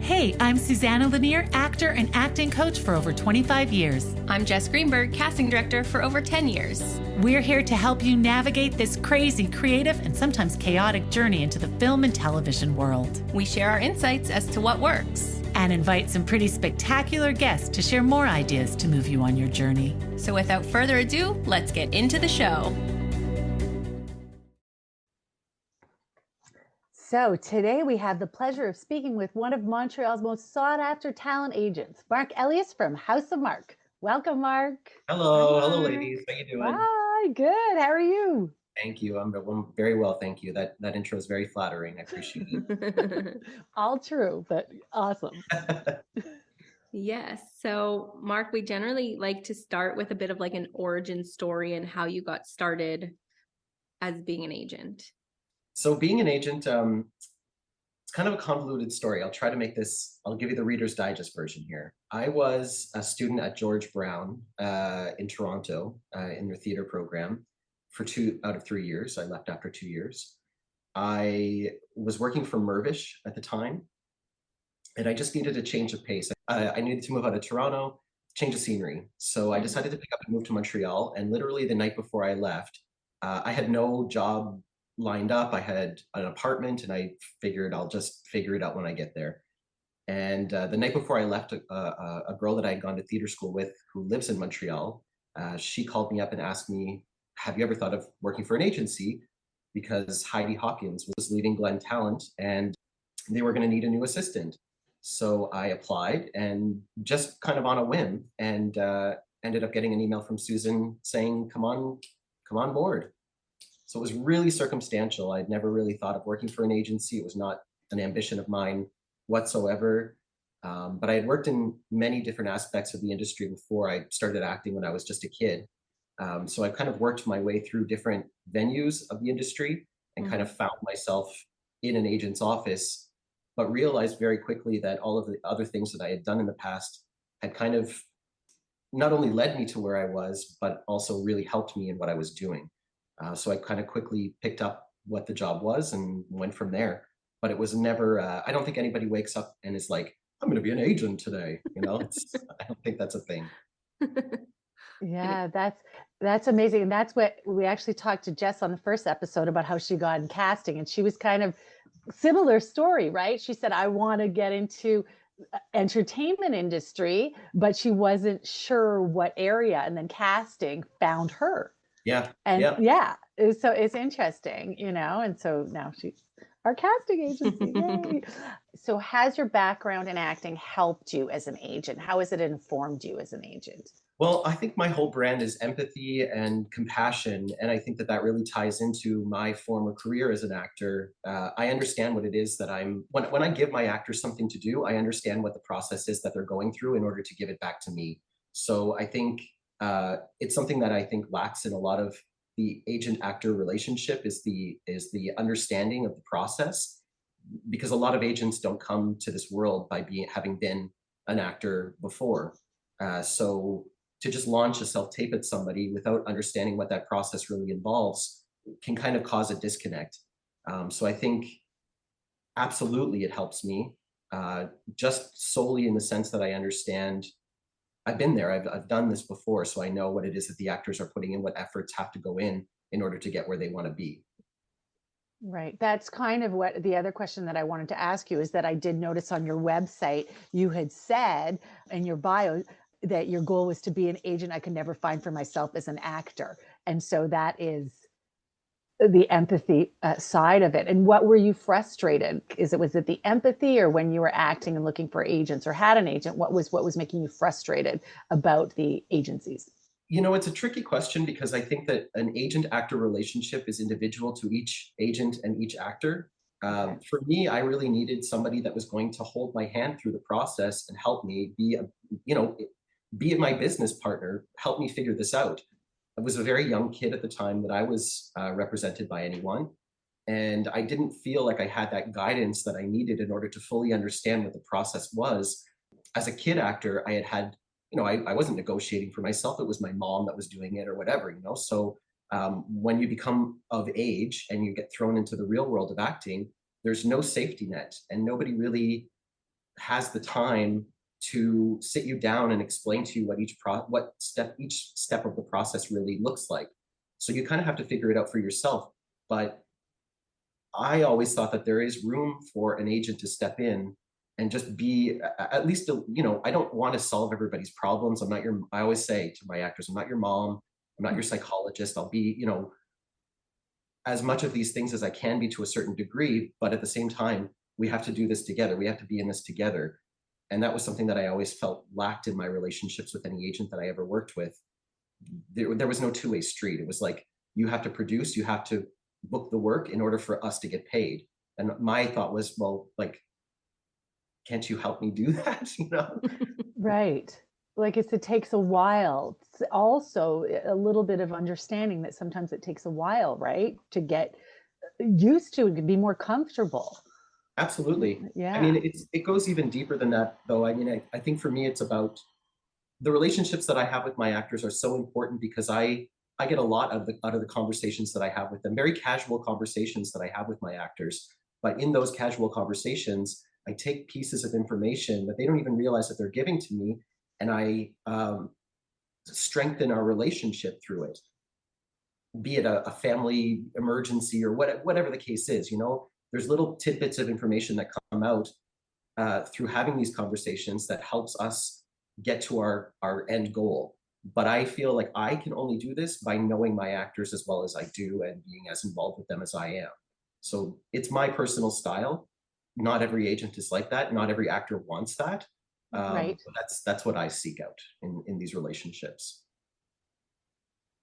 Hey, I'm Susanna Lanier, actor and acting coach for over 25 years. I'm Jess Greenberg, casting director for over 10 years. We're here to help you navigate this crazy, creative, and sometimes chaotic journey into the film and television world. We share our insights as to what works. And invite some pretty spectacular guests to share more ideas to move you on your journey. So without further ado, let's get into the show. So today we have the pleasure of speaking with one of Montreal's most sought-after talent agents, Marc Elias from House of Marc. Welcome, Marc. Hello, hello, ladies. How you doing? Hi, good. How are you? Thank you. I'm very well, thank you. That intro is very flattering. I appreciate it. All true, but awesome. Yes. So, Marc, we generally like to start with a bit of like an origin story and how you got started as being an agent. So being an agent, it's kind of a convoluted story. I'll try to make this, I'll give you the Reader's Digest version here. I was a student at George Brown in Toronto in their theater program for 2 out of 3 years. I left after 2 years. I was working for Mirvish at the time, and I just needed a change of pace. I needed to move out of Toronto, change of scenery. So I decided to pick up and move to Montreal. And literally the night before I left, I had no job lined up. I had an apartment, and I figured I'll just figure it out when I get there. And the night before I left, a girl that I had gone to theater school with who lives in Montreal, she called me up and asked me, have you ever thought of working for an agency? Because Heidi Hawkins was leaving Glen Talent and they were going to need a new assistant. So I applied, and just kind of on a whim, and ended up getting an email from Susan saying, come on board. So it was really circumstantial. I'd never really thought of working for an agency. It was not an ambition of mine whatsoever. But I had worked in many different aspects of the industry before. I started acting when I was just a kid. So I kind of worked my way through different venues of the industry and kind of found myself in an agent's office, but realized very quickly that all of the other things that I had done in the past had kind of not only led me to where I was, but also really helped me in what I was doing. So I kind of quickly picked up what the job was and went from there. But it was never, I don't think anybody wakes up and is like, I'm going to be an agent today. You know, I don't think that's a thing. Yeah, that's amazing. And that's what we actually talked to Jess on the first episode about how she got in casting. And she was kind of similar story, right? She said, I want to get into entertainment industry, but she wasn't sure what area. And then casting found her. Yeah. And so it's interesting, you know, and so now she's our casting agency. Yay. So has your background in acting helped you as an agent? How has it informed you as an agent? Well, I think my whole brand is empathy and compassion. And I think that really ties into my former career as an actor. I understand what it is that when I give my actors something to do, I understand what the process is that they're going through in order to give it back to me. So I think it's something that I think lacks in a lot of the agent-actor relationship is the understanding of the process, because a lot of agents don't come to this world by having been an actor before. So to just launch a self-tape at somebody without understanding what that process really involves can kind of cause a disconnect. So I think absolutely it helps me, just solely in the sense that I understand. I've been there. I've done this before, so I know what it is that the actors are putting in, what efforts have to go in order to get where they want to be. Right. That's kind of what the other question that I wanted to ask you is that I did notice on your website, you had said in your bio that your goal was to be an agent I could never find for myself as an actor. And so that is the empathy side of it. And what were you frustrated? Was it the empathy, or when you were acting and looking for agents or had an agent, what was making you frustrated about the agencies? You know, it's a tricky question because I think that an agent-actor relationship is individual to each agent and each actor. For me, I really needed somebody that was going to hold my hand through the process and help me be my business partner, help me figure this out. I was a very young kid at the time that I was represented by anyone. And I didn't feel like I had that guidance that I needed in order to fully understand what the process was. As a kid actor, I wasn't negotiating for myself. It was my mom that was doing it or whatever, you know? So when you become of age and you get thrown into the real world of acting, there's no safety net, and nobody really has the time to sit you down and explain to you what each step of the process really looks like. So you kind of have to figure it out for yourself. But I always thought that there is room for an agent to step in and just be at least, I don't want to solve everybody's problems. I always say to my actors, I'm not your mom. I'm not your psychologist. I'll be, as much of these things as I can be to a certain degree, but at the same time, we have to do this together. We have to be in this together. And that was something that I always felt lacked in my relationships with any agent that I ever worked with. There was no two-way street. It was like, you have to produce, you have to book the work in order for us to get paid. And my thought was, well, like, can't you help me do that? Right. Like it takes a while. It's also a little bit of understanding that sometimes it takes a while, right? To get used to and be more comfortable. Absolutely. Yeah. I mean, it goes even deeper than that, though. I mean, I think for me, it's about the relationships that I have with my actors are so important because I get a lot out of the conversations that I have with them, very casual conversations that I have with my actors. But in those casual conversations, I take pieces of information that they don't even realize that they're giving to me, and I strengthen our relationship through it. Be it a family emergency or whatever the case is, there's little tidbits of information that come out through having these conversations that helps us get to our end goal. But I feel like I can only do this by knowing my actors as well as I do and being as involved with them as I am. So it's my personal style. Not every agent is like that. Not every actor wants that. Right. But that's what I seek out in these relationships.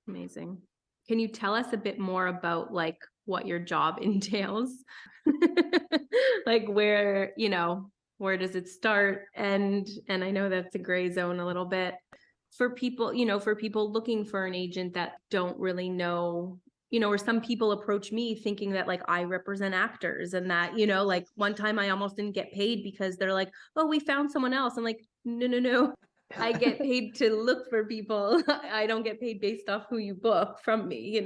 Amazing. Can you tell us a bit more about like what your job entails? Like where does it start? And I know that's a gray zone a little bit for people, for people looking for an agent that don't really know, or some people approach me thinking that like I represent actors and that, like one time I almost didn't get paid because they're like, oh, we found someone else. I'm like, no. I get paid to look for people. I don't get paid based off who you book from me,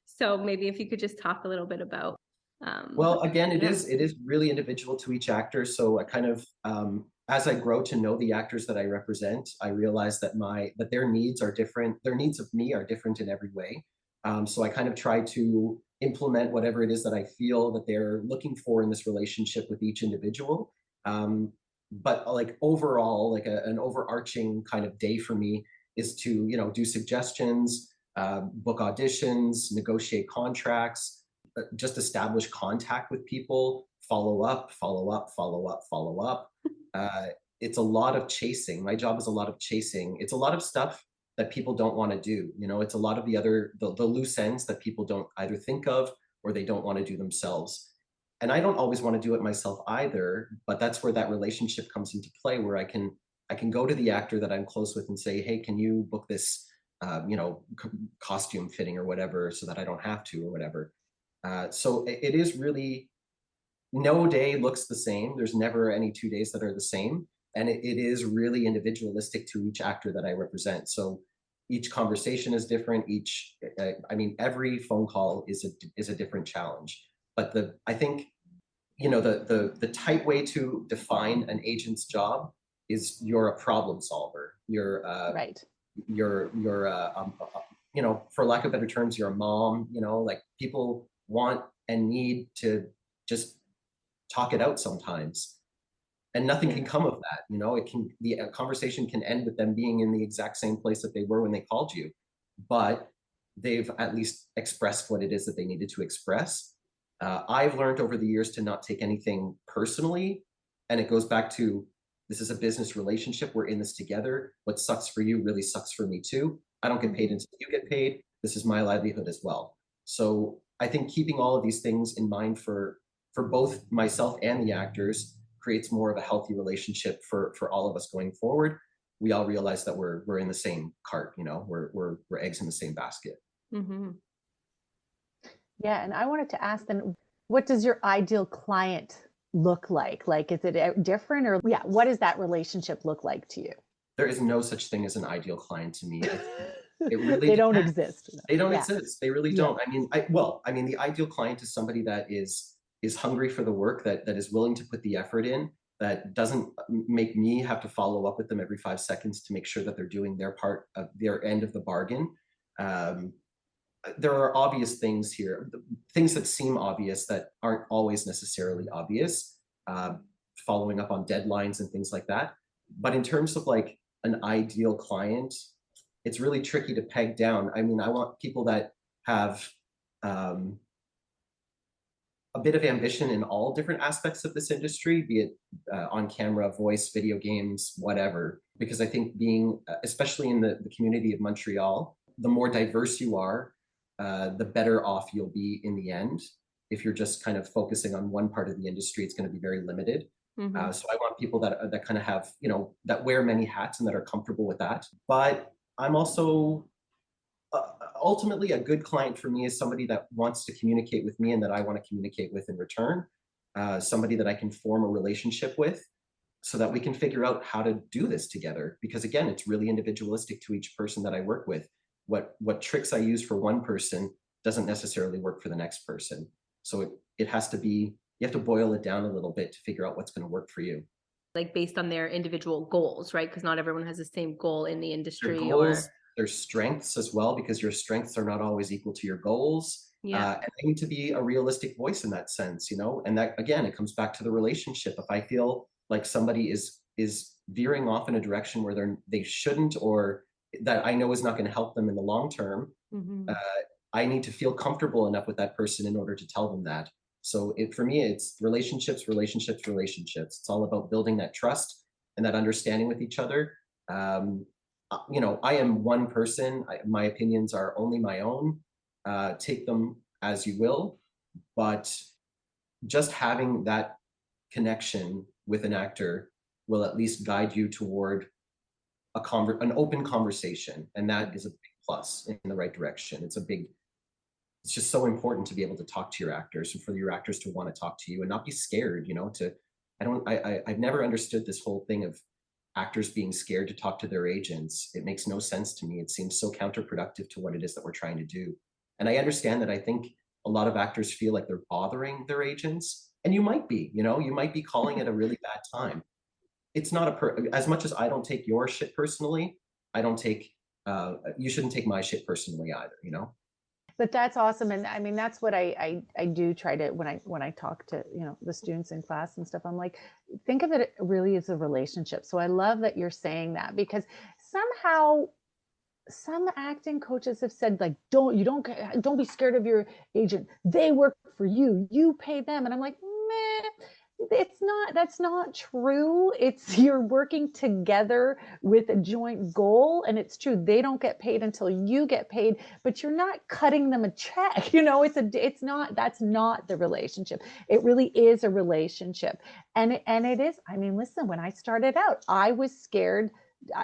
So maybe if you could just talk a little bit about. Well, again, it is really individual to each actor. So I kind of, as I grow to know the actors that I represent, I realize that their needs are different. Their needs of me are different in every way. So I kind of try to implement whatever it is that I feel that they're looking for in this relationship with each individual. But like overall, like an overarching kind of day for me is to, do suggestions, book auditions, negotiate contracts, just establish contact with people, follow up. It's a lot of chasing. My job is a lot of chasing. It's a lot of stuff that people don't want to do. It's a lot of the loose ends that people don't either think of or they don't want to do themselves. And I don't always want to do it myself either, but that's where that relationship comes into play, where I can go to the actor that I'm close with and say, hey, can you book this, costume fitting or whatever, so that I don't have to or whatever. So it is really, no day looks the same. There's never any 2 days that are the same. And it is really individualistic to each actor that I represent. So each conversation is different. Every phone call is a different challenge. But I think, the tight way to define an agent's job is you're a problem solver. You're right. You're for lack of better terms, you're a mom. Like people want and need to just talk it out sometimes, and nothing can come of that. The conversation can end with them being in the exact same place that they were when they called you, but they've at least expressed what it is that they needed to express. I've learned over the years to not take anything personally. And it goes back to, this is a business relationship. We're in this together. What sucks for you really sucks for me too. I don't get paid until you get paid. This is my livelihood as well. So I think keeping all of these things in mind for both myself and the actors creates more of a healthy relationship for all of us going forward. We all realize that we're in the same cart, we're eggs in the same basket. Mm-hmm. Yeah. And I wanted to ask then, what does your ideal client look like? Like, is it different or what does that relationship look like to you? There is no such thing as an ideal client to me. It really they don't exist. They don't exist. They really don't. I mean, the ideal client is somebody that is hungry for the work, that is willing to put the effort in, that doesn't make me have to follow up with them every 5 seconds to make sure that they're doing their part of their end of the bargain. Um, there are obvious things here, things that seem obvious that aren't always necessarily obvious, following up on deadlines and things like that. But in terms of like an ideal client, it's really tricky to peg down. I mean, I want people that have um, a bit of ambition in all different aspects of this industry, be it on camera, voice, video games, whatever. Because I think being, especially in the community of Montreal, the more diverse you are, the better off you'll be in the end. If you're just kind of focusing on one part of the industry, it's going to be very limited. So I want people that kind of have, you know, that wear many hats and that are comfortable with that. But I'm also ultimately a good client for me is somebody that wants to communicate with me and that I want to communicate with in return. Somebody that I can form a relationship with so that we can figure out how to do this together. Because again, it's really individualistic to each person that I work with. What tricks I use for one person doesn't necessarily work for the next person. So it has to be, you have to boil it down a little bit to figure out what's going to work for you. Like based on their individual goals, right? Because not everyone has the same goal in the industry. Their goals, their strengths as well, because your strengths are not always equal to your goals. And they need to be a realistic voice in that sense, you know. And that again, it comes back to the relationship. If I feel like somebody is veering off in a direction where they shouldn't, or that I know is not going to help them in the long term, I need to feel comfortable enough with that person in order to tell them that. So for me, it's relationships, relationships, relationships. It's all about building that trust and that understanding with each other. You know, I am one person. My opinions are only my own. Take them as you will, but just having that connection with an actor will at least guide you toward an open conversation, and that is a big plus in the right direction. It's just so important to be able to talk to your actors and for your actors to want to talk to you and not be scared, you know, I've never understood this whole thing of actors being scared to talk to their agents. It makes no sense to me. It seems so counterproductive to what it is that we're trying to do. And I understand that. I think a lot of actors feel like they're bothering their agents, and you might be, you know, you might be calling it a really bad time. It's not as much as I don't take your shit personally, I don't take, you shouldn't take my shit personally either, you know? But that's awesome. And I mean, that's what I do try to, when I talk to, you know, the students in class and stuff, I'm like, think of it really as a relationship. So I love that you're saying that, because somehow some acting coaches have said, like, don't be scared of your agent. They work for you. You pay them. And I'm like, meh. That's not true. It's you're working together with a joint goal. And it's true, they don't get paid until you get paid, but you're not cutting them a check. You know, that's not the relationship. It really is a relationship. And it is, I mean, listen, when I started out, I was scared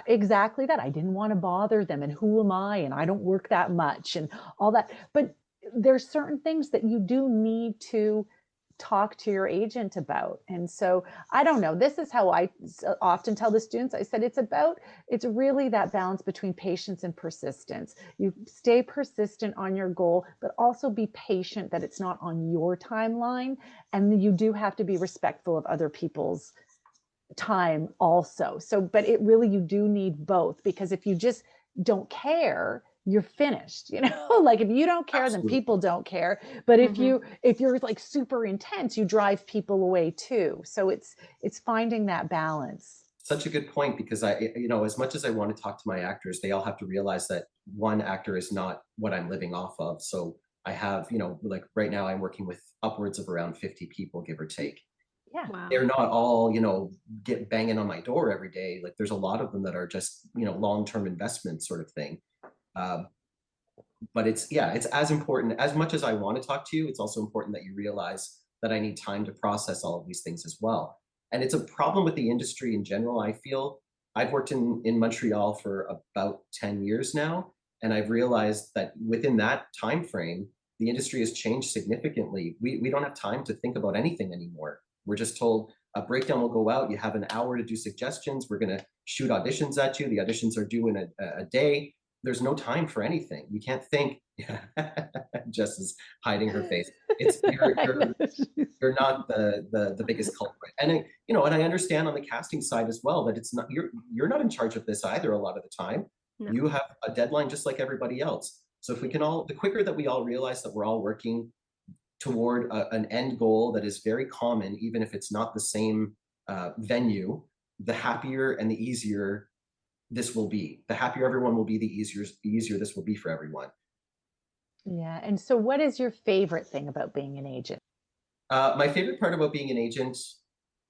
exactly that. I didn't want to bother them, and who am I? And I don't work that much and all that. But there's certain things that you do need to talk to your agent about. And so I don't know, this is how I often tell the students. I said it's really that balance between patience and persistence. You stay persistent on your goal, but also be patient that it's not on your timeline. And you do have to be respectful of other people's time also. So, but you do need both, because if you just don't care, you're finished, you know. Like if you don't care, Absolutely. then people don't care. But if you're like super intense, you drive people away too. So it's finding that balance. Such a good point, because you know, as much as I want to talk to my actors, they all have to realize that one actor is not what I'm living off of. So I have, you know, like right now I'm working with upwards of around 50 people, give or take. Yeah. Wow. They're not all, you know, get banging on my door every day. Like there's a lot of them that are just, you know, long-term investment sort of thing. But it's as important. As much as I want to talk to you, it's also important that you realize that I need time to process all of these things as well. And it's a problem with the industry in general. I feel I've worked in Montreal for about 10 years now, and I've realized that within that time frame, the industry has changed significantly. We don't have time to think about anything anymore. We're just told a breakdown will go out. You have an hour to do suggestions. We're going to shoot auditions at you. The auditions are due in a day. there's no time for anything. You can't think. Jess is hiding her face. It's I know. you're not the biggest culprit. And and I understand on the casting side as well that it's not you're not in charge of this either a lot of the time. No. You have a deadline just like everybody else. So if we can the quicker that we all realize that we're all working toward an end goal that is very common, even if it's not the same venue, the happier and the easier this will be. The happier everyone will be, the easier this will be for everyone. Yeah. And so what is your favorite thing about being an agent? My favorite part about being an agent,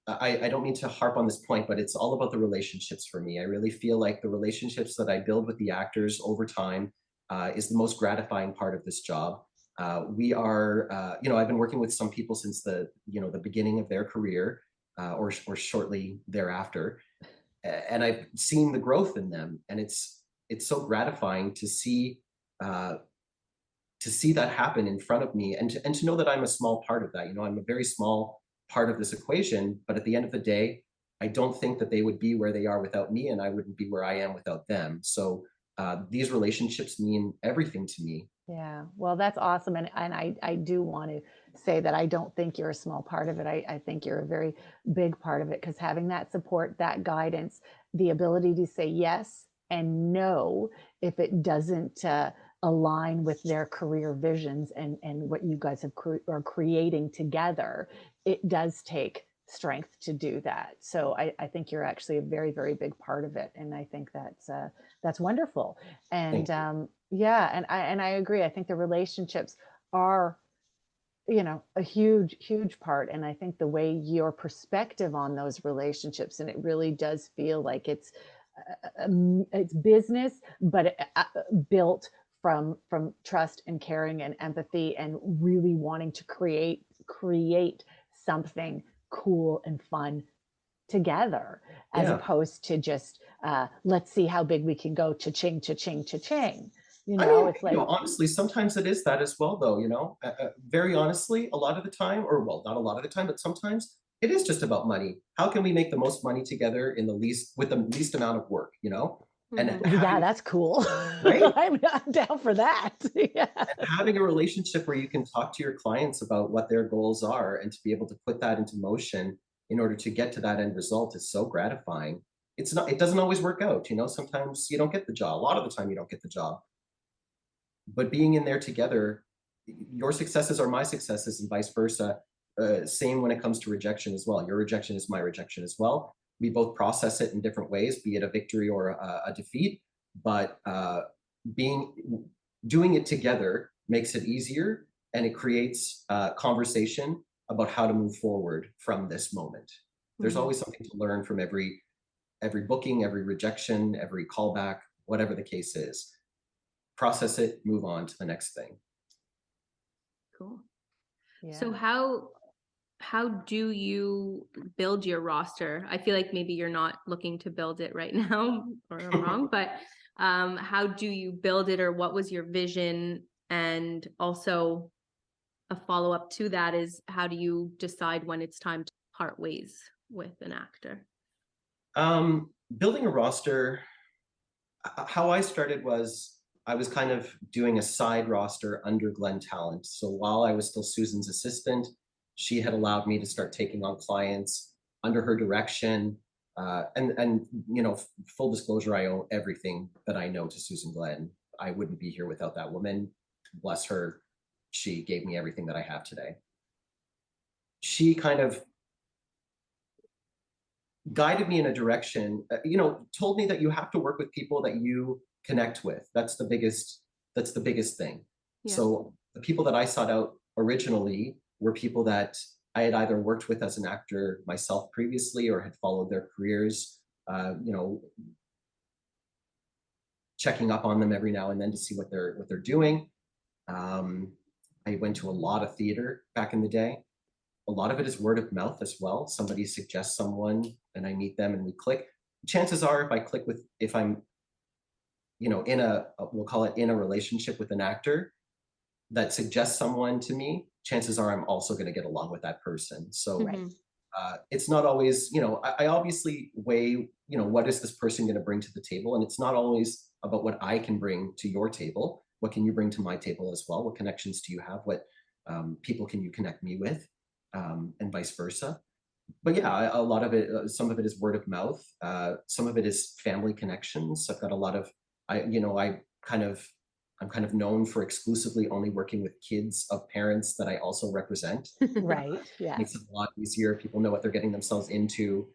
I don't mean to harp on this point, but it's all about the relationships for me. I really feel like the relationships that I build with the actors over time is the most gratifying part of this job. We are, I've been working with some people since the beginning of their career or shortly thereafter. And I've seen the growth in them. And it's so gratifying to see that happen in front of me and to know that I'm a small part of that. I'm a very small part of this equation, but at the end of the day, I don't think that they would be where they are without me, and I wouldn't be where I am without them. So these relationships mean everything to me. Yeah, well, that's awesome. And I do want to say that I don't think you're a small part of it. I think you're a very big part of it, because having that support, that guidance, the ability to say yes and no if it doesn't align with their career visions and what you guys are creating together, it does take strength to do that. So I think you're actually a very, very big part of it. And I think that's wonderful. And yeah, and I agree. I think the relationships are, a huge, huge part. And I think the way your perspective on those relationships, and it really does feel like it's business, but built from trust and caring and empathy and really wanting to create something cool and fun together, as opposed to just let's see how big we can go, cha-ching, cha-ching, cha-ching. It's like, honestly, sometimes it is that as well, though. Very honestly, a lot of the time, or well, not a lot of the time, but sometimes it is just about money. How can we make the most money together with the least amount of work? And yeah, that's cool. Right? I'm down for that. Yeah. And having a relationship where you can talk to your clients about what their goals are and to be able to put that into motion in order to get to that end result is so gratifying. It doesn't always work out. Sometimes you don't get the job. A lot of the time you don't get the job. But being in there together, your successes are my successes and vice versa. Same when it comes to rejection as well. Your rejection is my rejection as well. We both process it in different ways, be it a victory or a defeat, but doing it together makes it easier, and it creates conversation about how to move forward from this moment. There's always something to learn from every booking, every rejection, every callback, whatever the case is. Process it, move on to the next thing. Cool. Yeah. So how do you build your roster? I feel like maybe you're not looking to build it right now, or I'm wrong, but how do you build it, or what was your vision? And also a follow-up to that is, how do you decide when it's time to part ways with an actor? Building a roster, how I started was I was kind of doing a side roster under Glen Talent. So while I was still Susan's assistant, she had allowed me to start taking on clients under her direction. And full disclosure, I owe everything that I know to Susan Glenn. I wouldn't be here without that woman. Bless her. She gave me everything that I have today. She kind of guided me in a direction, told me that you have to work with people that you connect with. That's the biggest thing. Yeah. So the people that I sought out originally were people that I had either worked with as an actor myself previously or had followed their careers, checking up on them every now and then to see what they're doing. I went to a lot of theater back in the day. A lot of it is word of mouth as well. Somebody suggests someone and I meet them and we click. Chances are if I'm we'll call it in a relationship with an actor that suggests someone to me, chances are I'm also going to get along with that person. So it's not always, I obviously weigh, what is this person going to bring to the table? And it's not always about what I can bring to your table. What can you bring to my table as well? What connections do you have? What people can you connect me with, and vice versa. But yeah, a lot of it, some of it is word of mouth. Some of it is family connections. I've got a lot of, I'm kind of known for exclusively only working with kids of parents that I also represent. Right. Yeah. Makes it a lot easier. People know what they're getting themselves into.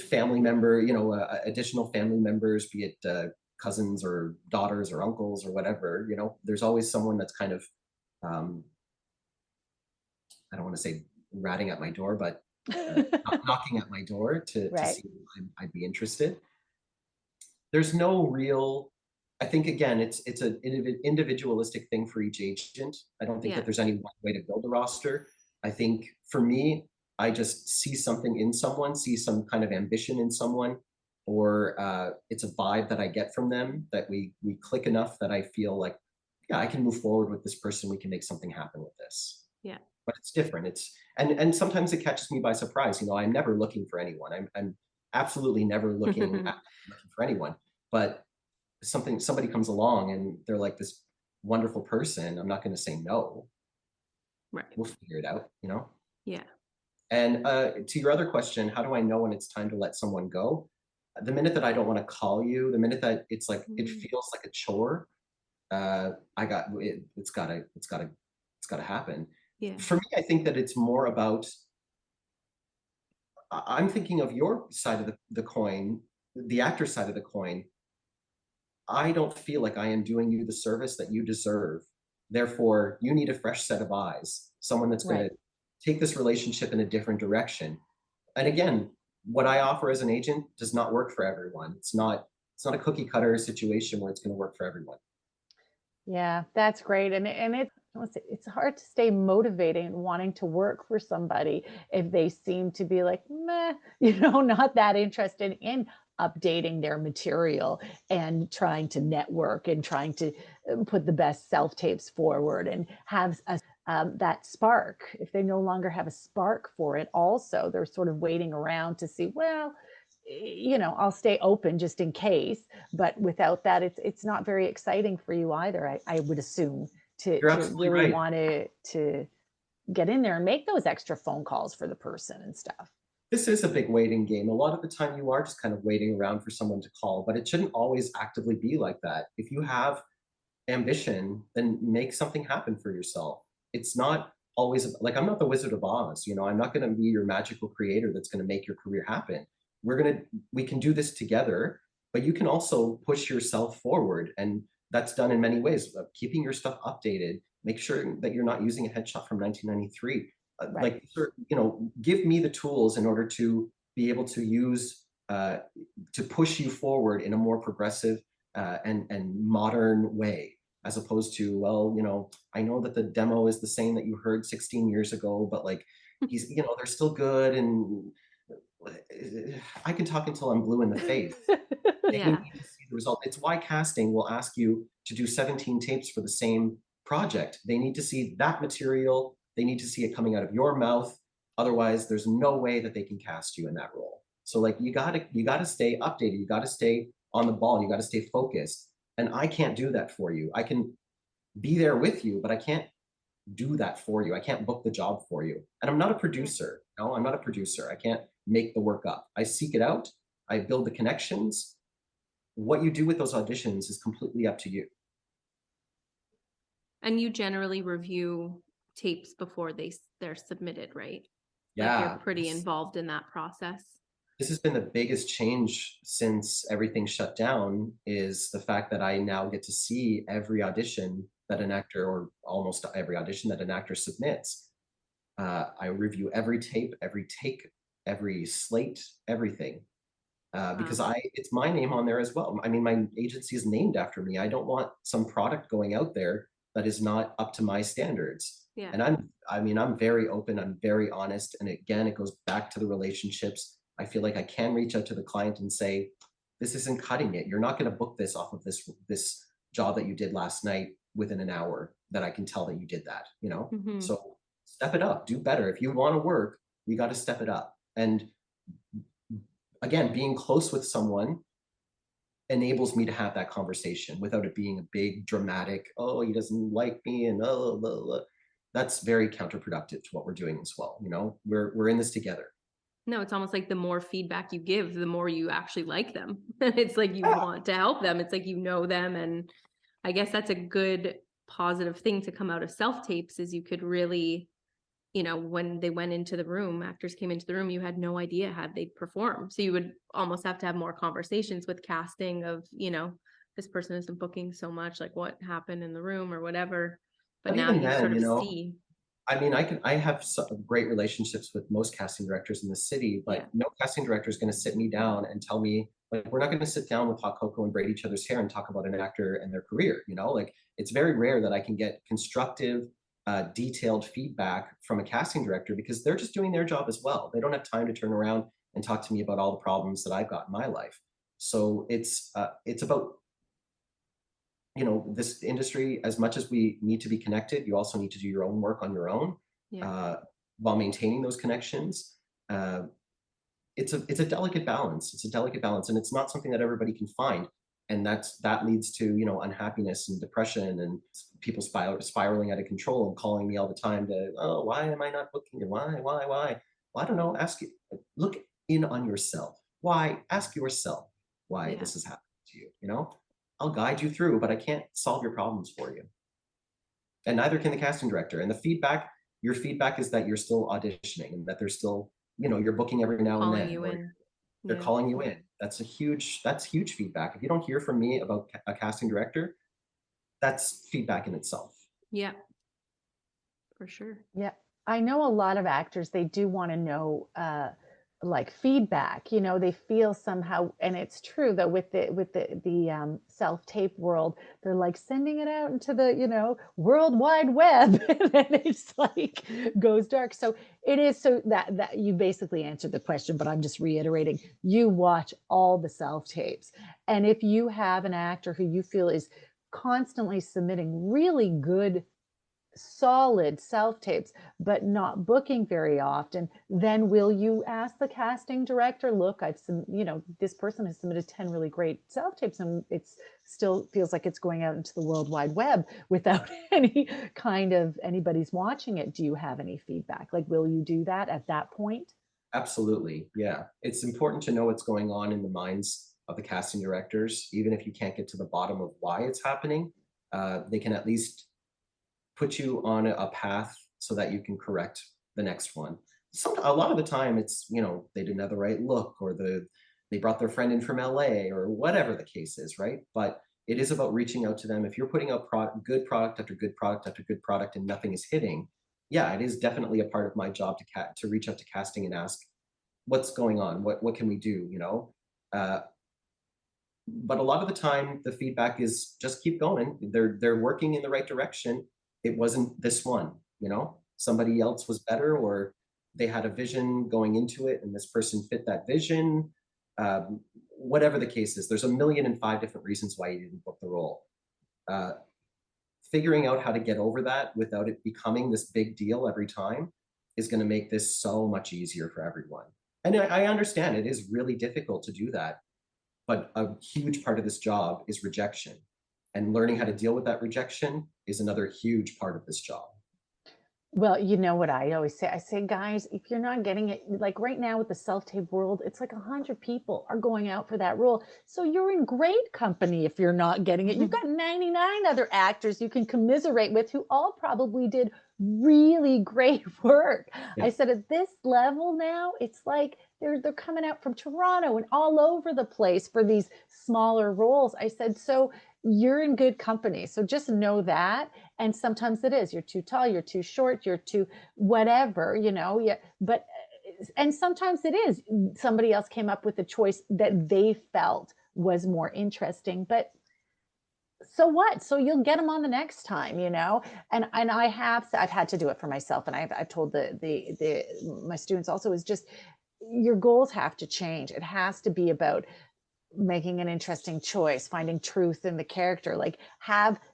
Family member, additional family members, be it cousins or daughters or uncles or whatever, there's always someone that's kind of, I don't want to say ratting at my door, but knocking at my door to Right. see if I'd be interested. There's no real, I think again, it's an individualistic thing for each agent. I don't think that there's any one way to build a roster. I think for me, I just see something in someone, see some kind of ambition in someone, or it's a vibe that I get from them that we click enough that I feel like, yeah, I can move forward with this person. We can make something happen with this. Yeah. But it's different. And sometimes it catches me by surprise. I'm never looking for anyone. I'm absolutely never looking for anyone. But somebody comes along and they're like this wonderful person. I'm not going to say no. Right. We'll figure it out, Yeah. And to your other question, how do I know when it's time to let someone go? The minute that I don't want to call you, the minute that it's like it feels like a chore, it's gotta happen. Yeah. For me, I think that it's more about, I'm thinking of your side of the coin, the actor side of the coin. I don't feel like I am doing you the service that you deserve. Therefore, you need a fresh set of eyes, someone that's going to take this relationship in a different direction. And again, what I offer as an agent does not work for everyone. It's not a cookie cutter situation where it's going to work for everyone. Yeah, that's great. And it's hard to stay motivated and wanting to work for somebody if they seem to be like, meh, not that interested in updating their material and trying to network and trying to put the best self tapes forward and have that spark. If they no longer have a spark for it, also, they're sort of waiting around to see, well, I'll stay open just in case, but without that, it's not very exciting for you either. I would assume to really want to get in there and make those extra phone calls for the person and stuff. This is a big waiting game. A lot of the time you are just kind of waiting around for someone to call, but it shouldn't always actively be like that. If you have ambition, then make something happen for yourself. It's not always like, I'm not the Wizard of Oz, I'm not going to be your magical creator that's going to make your career happen. We can do this together, but you can also push yourself forward. And that's done in many ways. Keeping your stuff updated, make sure that you're not using a headshot from 1993. Like, give me the tools in order to be able to use, to push you forward in a more progressive and modern way, as opposed to, well, I know that the demo is the same that you heard 16 years ago, but like, they're still good. And I can talk until I'm blue in the face. They need to see the result. It's why casting will ask you to do 17 tapes for the same project. They need to see that material. They need to see it coming out of your mouth. Otherwise, there's no way that they can cast you in that role. So like, you gotta stay updated. You gotta stay on the ball. You gotta stay focused. And I can't do that for you. I can be there with you, but I can't do that for you. I can't book the job for you. And I'm not a producer. No, I'm not a producer. I can't make the work up. I seek it out. I build the connections. What you do with those auditions is completely up to you. And you generally review tapes before they're submitted, right? Yeah. Like, you're pretty involved in that process. This has been the biggest change since everything shut down, is the fact that I now get to see every audition that an actor, or almost every audition that an actor submits. I review every tape, every take, every slate, everything. Because it's my name on there as well. I mean, my agency is named after me. I don't want some product going out there that is not up to my standards. Yeah. And I'm very open. I'm very honest. And again, it goes back to the relationships. I feel like I can reach out to the client and say, this isn't cutting it. You're not going to book this off of this job that you did last night within an hour, that I can tell that you did that, So step it up, do better. If you want to work, you got to step it up. And again, being close with someone enables me to have that conversation without it being a big dramatic, oh, he doesn't like me, and oh, blah, blah. That's very counterproductive to what we're doing as well. You know, we're in this together. No, it's almost like the more feedback you give, the more you actually like them. It's like you Yeah. want to help them. It's like you know them. And I guess that's a good positive thing to come out of self-tapes is you could really, when they went into the room, actors came into the room, you had no idea how they'd perform. So you would almost have to have more conversations with casting of, this person isn't booking so much, like what happened in the room or whatever. But But now even you then, sort of you know, see. I mean, I have great relationships with most casting directors in the city, Yeah. but no casting director is going to sit me down and tell me, like, we're not going to sit down with hot cocoa and braid each other's hair and talk about an actor and their career. You know, like it's very rare that I can get constructive, detailed feedback from a casting director because they're just doing their job as well. They don't have time to turn around and talk to me about all the problems that I've got in my life. So it's about, you know, this industry, as much as we need to be connected, you also need to do your own work on your own, Yeah. while maintaining those connections. Uh, it's a delicate balance. It's a delicate balance, and it's not something that everybody can find. And that leads to, you know, unhappiness and depression and people spiraling out of control and calling me all the time to, oh, why am I not booking you? Why? Well, I don't know. Look in on yourself. Why? Ask yourself why Yeah. this is happening to you. You know, I'll guide you through, but I can't solve your problems for you. And neither can the casting director. And your feedback is that you're still auditioning and that they're still, you know, you're booking every now and Calling then, you or in. they're Yeah. calling you in. That's huge feedback. If you don't hear from me about a casting director, that's feedback in itself. Yeah. For sure. Yeah. I know a lot of actors, they do want to know like feedback, they feel somehow, and it's true though, with the self-tape world, they're like sending it out into the, world wide web, and then it's like goes dark. So it is, so that you basically answered the question, but I'm just reiterating, you watch all the self-tapes. And if you have an actor who you feel is constantly submitting really good solid self tapes, but not booking very often, then will you ask the casting director, look, this person has submitted 10 really great self tapes and it's still feels like it's going out into the World Wide Web without any kind of anybody's watching it. Do you have any feedback? Like, will you do that at that point? Absolutely. Yeah. It's important to know what's going on in the minds of the casting directors, even if you can't get to the bottom of why it's happening. They can at least put you on a path so that you can correct the next one. A lot of the time it's, you know, they didn't have the right look, or they brought their friend in from LA, or whatever the case is, right? But it is about reaching out to them. If you're putting out good product after good product after good product and nothing is hitting, yeah, it is definitely a part of my job to reach out to casting and ask, what's going on? What can we do? You know, uh, but a lot of the time the feedback is just keep going. They're working in the right direction. It wasn't this one, you know, somebody else was better, or they had a vision going into it and this person fit that vision. Whatever the case is, there's 1,000,005 different reasons why you didn't book the role. uh, Figuring out how to get over that without it becoming this big deal every time is going to make this so much easier for everyone. And I understand it is really difficult to do that, but a huge part of this job is rejection. And learning how to deal with that rejection is another huge part of this job. Well, you know what I always say? I say, guys, if you're not getting it, like right now with the self-tape world, it's like 100 people are going out for that role. So you're in great company if you're not getting it. You've got 99 other actors you can commiserate with who all probably did really great work. Yeah. I said at this level now, it's like they're coming out from Toronto and all over the place for these smaller roles. I said, so you're in good company. So just know that. And sometimes it is, you're too tall, you're too short, you're too whatever, yeah. But and sometimes it is somebody else came up with a choice that they felt was more interesting, but so what? So you'll get them on the next time, and I've had to do it for myself, and I've told the my students also, is just your goals have to change. It has to be about making an interesting choice, finding truth in the character, like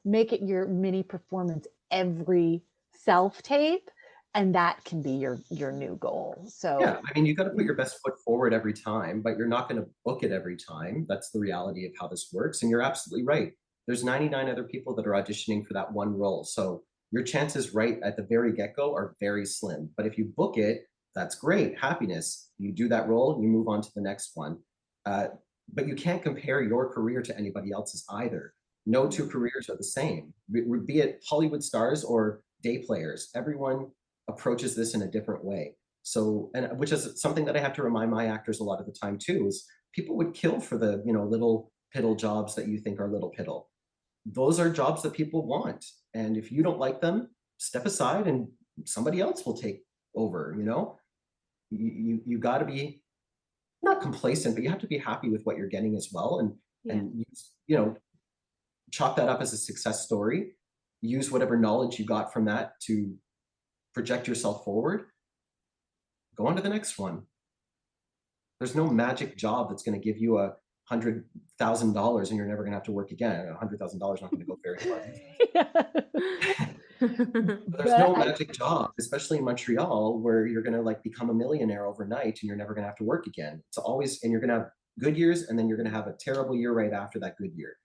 make it your mini performance every self tape. and that can be your new goal. Yeah, So I mean, you got to put your best foot forward every time, but you're not going to book it every time. That's the reality of how this works. And you're absolutely right. There's 99 other people that are auditioning for that one role. So your chances right at the very get-go are very slim. But if you book it, that's great. Happiness. You do that role, you move on to the next one. Uh, but you can't compare your career to anybody else's either. No two careers are the same, be it Hollywood stars or day players. Everyone approaches this in a different way. So, and which is something that I have to remind my actors a lot of the time too, is people would kill for the, little piddle jobs that you think are little piddle. Those are jobs that people want. And if you don't like them, step aside and somebody else will take over, you got to be not complacent, but you have to be happy with what you're getting as well. And chalk that up as a success story, use whatever knowledge you got from that to project yourself forward, go on to the next one. There's no magic job that's going to give you $100,000 and you're never going to have to work again. $100,000 not going to go very far. There's no magic job, especially in Montreal, where you're going to like become a millionaire overnight and you're never going to have to work again. It's always, and you're going to have good years and then you're going to have a terrible year right after that good year.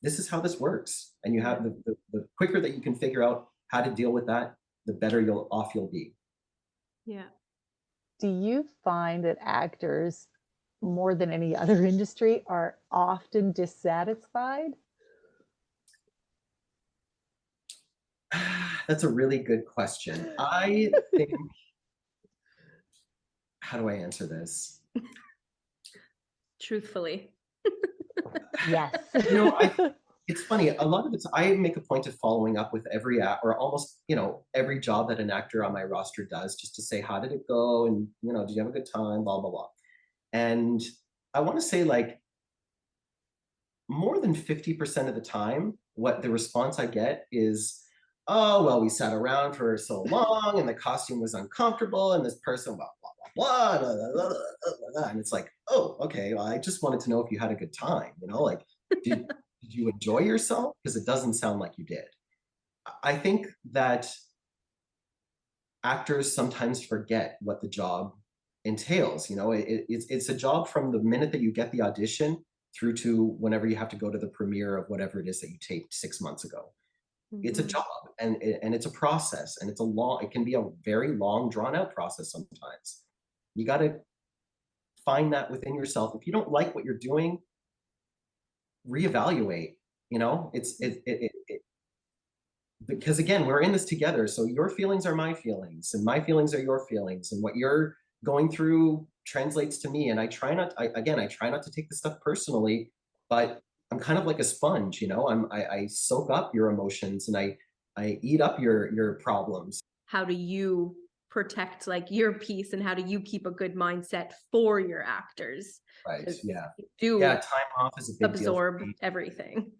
This is how this works. And you have the quicker that you can figure out how to deal with that, the better you'll be. Yeah. do you find that actors, more than any other industry, are often dissatisfied? That's a really good question. I think, how do I answer this? Truthfully. Yes. It's funny. A lot of it's, I make a point of following up with every or almost, every job that an actor on my roster does, just to say, how did it go? And, did you have a good time? Blah, blah, blah. And I want to say like more than 50% of the time, what the response I get is, oh, well, we sat around for so long and the costume was uncomfortable and this person, blah, blah, blah, blah, blah, blah, blah, blah. And it's like, oh, okay, well, I just wanted to know if you had a good time, like, did you enjoy yourself? Because it doesn't sound like you did. I think that actors sometimes forget what the job entails. It's a job from the minute that you get the audition through to whenever you have to go to the premiere of whatever it is that you taped 6 months ago. Mm-hmm. It's a job and it's a process, and it can be a very long, drawn out process sometimes. You got to find that within yourself. If you don't like what you're doing, reevaluate. Because again, we're in this together. So your feelings are my feelings and my feelings are your feelings, and what you're going through translates to me. And I try not to take this stuff personally, but I'm kind of like a sponge, I soak up your emotions and I eat up your problems. How do you protect like your peace, and how do you keep a good mindset for your actors? Right. Yeah. Time off is a big absorb deal everything.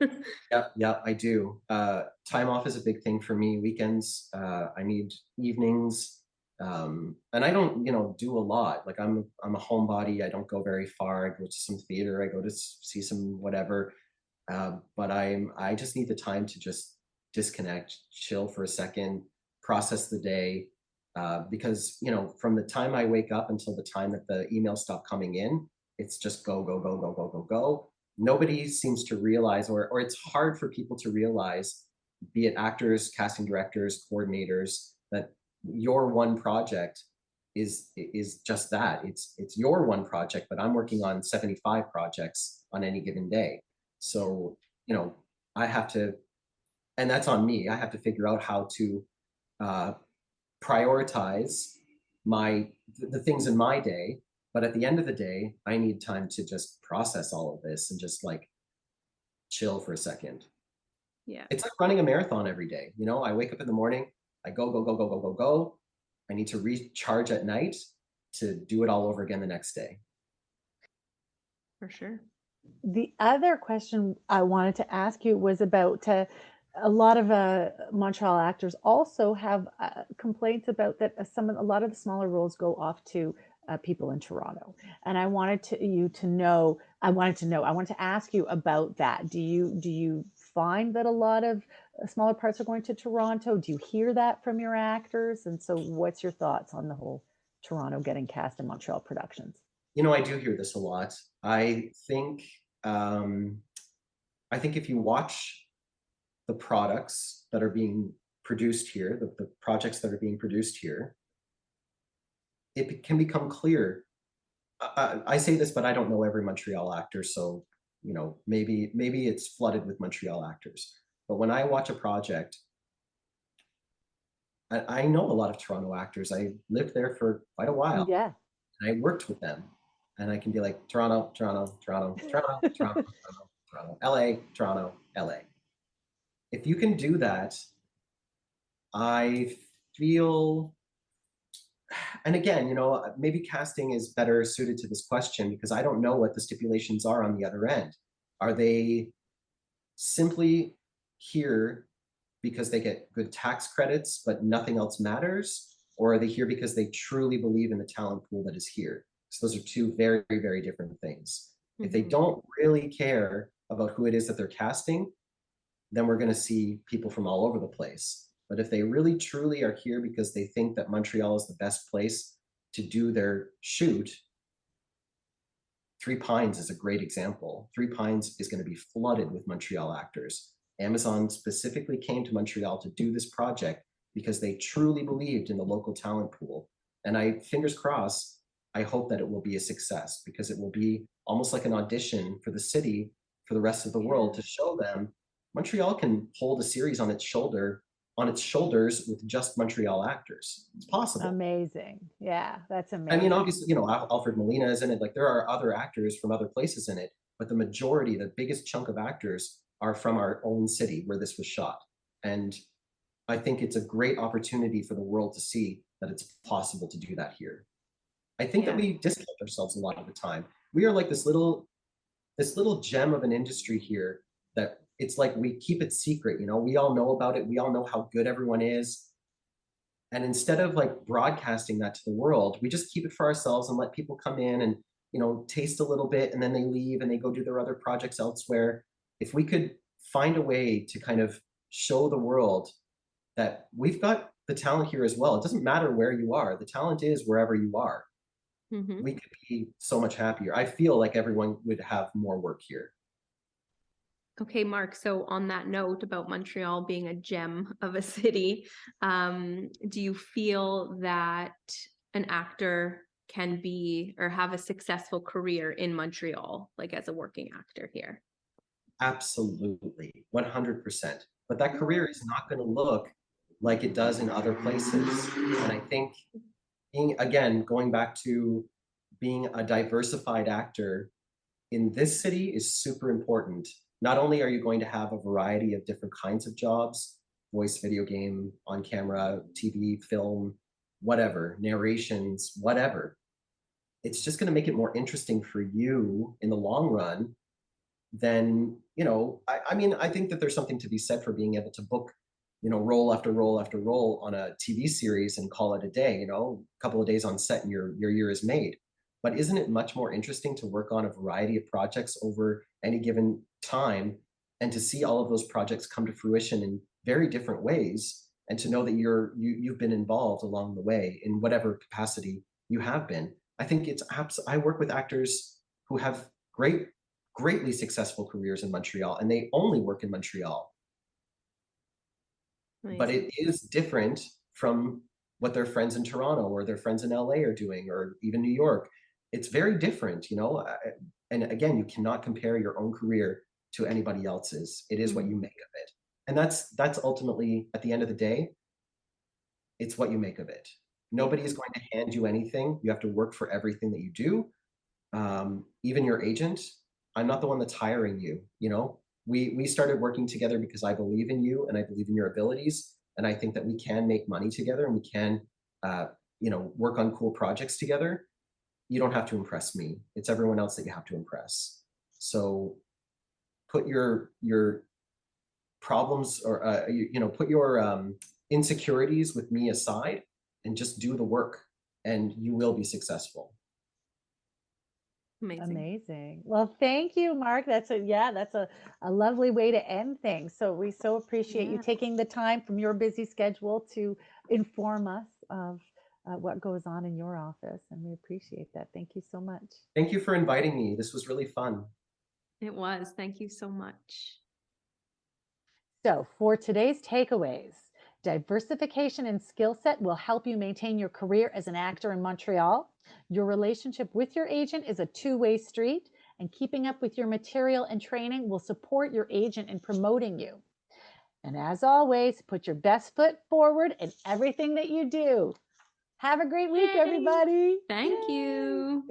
Yeah, I do. Time off is a big thing for me. Weekends, I need evenings. And I don't, do a lot. Like I'm a homebody. I don't go very far. I go to some theater. I go to see some whatever. But I just need the time to just disconnect, chill for a second, process the day. Because, from the time I wake up until the time that the emails stop coming in, it's just go, go, go, go, go, go, go. Nobody seems to realize, or it's hard for people to realize, be it actors, casting directors, coordinators, that your one project is just that. It's your one project, but I'm working on 75 projects on any given day. So, I have to, and that's on me. I have to figure out how to prioritize the things in my day. But at the end of the day, I need time to just process all of this and just like chill for a second. Yeah. It's like running a marathon every day. I wake up in the morning, I go, go, go, go, go, go, go. I need to recharge at night to do it all over again the next day. For sure. The other question I wanted to ask you was about a lot of Montreal actors also have complaints about that a lot of the smaller roles go off to people in Toronto. And I wanted to ask you about that. Do you find that a lot of smaller parts are going to Toronto? Do you hear that from your actors? And so what's your thoughts on the whole Toronto getting cast in Montreal productions? I do hear this a lot. Um, I think if you watch the products that are being produced here, the projects that are being produced here, it can become clear. I say this, but I don't know every Montreal actor, so maybe it's flooded with Montreal actors. But when I watch a project, I know a lot of Toronto actors. I lived there for quite a while, Yeah. and I worked with them, and I can be like Toronto, Toronto, Toronto, Toronto, Toronto, Toronto, Toronto, LA, Toronto, LA. If you can do that, I feel, and again, maybe casting is better suited to this question because I don't know what the stipulations are on the other end. Are they simply here because they get good tax credits, but nothing else matters? Or are they here because they truly believe in the talent pool that is here? So those are two very, very different things. If they don't really care about who it is that they're casting, then we're going to see people from all over the place. But if they really truly are here because they think that Montreal is the best place to do their shoot, Three Pines is a great example. Three Pines is going to be flooded with Montreal actors. Amazon specifically came to Montreal to do this project because they truly believed in the local talent pool. And fingers crossed, I hope that it will be a success because it will be almost like an audition for the city, for the rest of the world, to show them Montreal can hold a series on its shoulders with just Montreal actors. It's possible. Amazing. Yeah, that's I amazing. mean, obviously, Alfred Molina is in it. Like there are other actors from other places in it, but the majority, the biggest chunk of actors are from our own city where this was shot. And I think it's a great opportunity for the world to see that it's possible to do that here. I think that we discount ourselves a lot of the time. We are like this little gem of an industry here that it's like we keep it secret. We all know about it. We all know how good everyone is. And instead of like broadcasting that to the world, we just keep it for ourselves and let people come in and, taste a little bit and then they leave and they go do their other projects elsewhere. If we could find a way to kind of show the world that we've got the talent here as well. It doesn't matter where you are. The talent is wherever you are. We could be so much happier. I feel like everyone would have more work here. Okay, Marc, so on that note about Montreal being a gem of a city, do you feel that an actor can be or have a successful career in Montreal, like as a working actor here? Absolutely, 100%. But that career is not going to look like it does in other places. And I think going back to being a diversified actor in this city is super important. Not only are you going to have a variety of different kinds of jobs, voice, video game, on camera, TV, film, whatever, narrations, whatever. It's just going to make it more interesting for you in the long run than, I mean, I think that there's something to be said for being able to book, role after role after role on a TV series and call it a day, a couple of days on set and your year is made. But isn't it much more interesting to work on a variety of projects over any given time and to see all of those projects come to fruition in very different ways and to know that you've been involved along the way in whatever capacity you have been? I think I work with actors who have greatly successful careers in Montreal and they only work in Montreal. Nice. But it is different from what their friends in Toronto or their friends in LA are doing, or even New York. It's very different, and again, you cannot compare your own career to anybody else's. It is what you make of it. And that's ultimately, at the end of the day, it's what you make of it. Nobody is going to hand you anything. You have to work for everything that you do. Even your agent, I'm not the one that's hiring you. We started working together because I believe in you and I believe in your abilities. And I think that we can make money together and we can, work on cool projects together. You don't have to impress me. It's everyone else that you have to impress. So put your problems or, put your insecurities with me aside and just do the work and you will be successful. Amazing. Amazing. Well, thank you, Mark. That's a lovely way to end things. So we so appreciate you Yeah. taking the time from your busy schedule to inform us of what goes on in your office. And we appreciate that. Thank you so much. Thank you for inviting me. This was really fun. It was. Thank you so much. So for today's takeaways, diversification and skill set will help you maintain your career as an actor in Montreal. Your relationship with your agent is a two-way street, and keeping up with your material and training will support your agent in promoting you. And as always, put your best foot forward in everything that you do. Have a great week, Yay. everybody. Thank Yay. you.